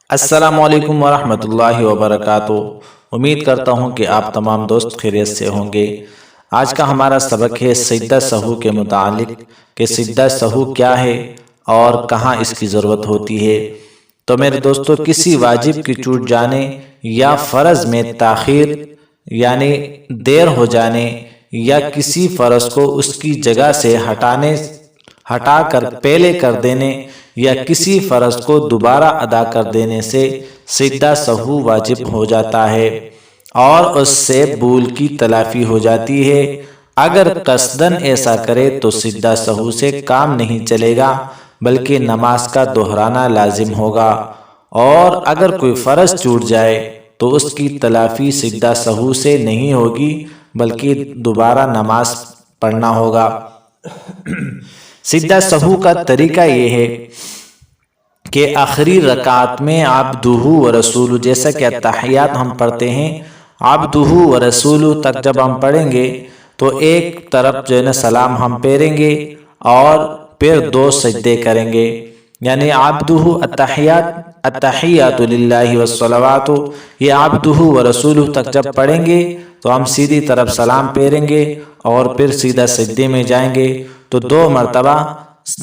السلام علیکم ورحمۃ اللہ وبرکاتہ۔ امید کرتا ہوں کہ آپ تمام دوست خیریت سے ہوں گے۔ آج کا ہمارا سبق ہے سجدہ سہو کے متعلق کہ سجدہ سہو کیا ہے اور کہاں اس کی ضرورت ہوتی ہے۔ تو میرے دوستو، کسی واجب کی چھوٹ جانے یا فرض میں تاخیر یعنی دیر ہو جانے یا کسی فرض کو اس کی جگہ سے ہٹا کر پہلے کر دینے یا کسی فرض کو دوبارہ ادا کر دینے سے سجدہ سہو واجب ہو جاتا ہے اور اس سے بھول کی تلافی ہو جاتی ہے۔ اگر قصدن ایسا کرے تو سجدہ سہو سے کام نہیں چلے گا بلکہ نماز کا دہرانا لازم ہوگا، اور اگر کوئی فرض چھوٹ جائے تو اس کی تلافی سجدہ سہو سے نہیں ہوگی بلکہ دوبارہ نماز پڑھنا ہوگا۔ سجدہ سہو کا طریقہ یہ ہے کہ آخری رکعت میں عبدہ و رسولہ، جیسا کہ اتحیات ہم پڑھتے ہیں، عبدہ و رسولہ تک جب ہم پڑھیں گے تو ایک طرف جو ہے نا سلام ہم پھیریں گے اور پھر دو سجدے کریں گے، یعنی عبدہ التحیات للہ والصلوات، یہ عبدہ و رسولہ تک جب پڑھیں گے تو ہم سیدھی طرف سلام پھیریں گے اور پھر سیدھا سجدے میں جائیں گے، تو دو مرتبہ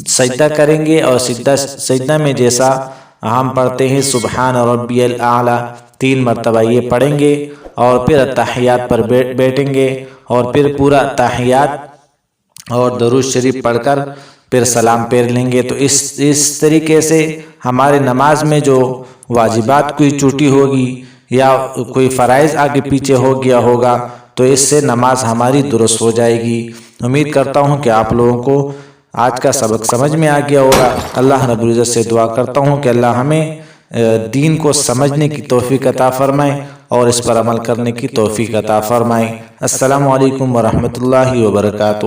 سجدہ کریں گے، اور سجدہ میں جیسا ہم پڑھتے ہیں سبحان ربی الاعلی 3 مرتبہ یہ پڑھیں گے، اور پھر اتحیات پر بیٹھیں گے اور پھر پورا اتحیات اور درود شریف پڑھ کر پھر سلام پھیر لیں گے۔ تو اس طریقے سے ہمارے نماز میں جو واجبات کوئی چھوٹی ہوگی یا کوئی فرائض آگے پیچھے ہو گیا ہوگا تو اس سے نماز ہماری درست ہو جائے گی۔ امید کرتا ہوں کہ آپ لوگوں کو آج کا سبق سمجھ میں آ گیا ہوگا۔ اللہ رب العزت سے دعا کرتا ہوں کہ اللہ ہمیں دین کو سمجھنے کی توفیق عطا فرمائے اور اس پر عمل کرنے کی توفیق عطا فرمائے۔ السلام علیکم ورحمۃ اللہ وبرکاتہ۔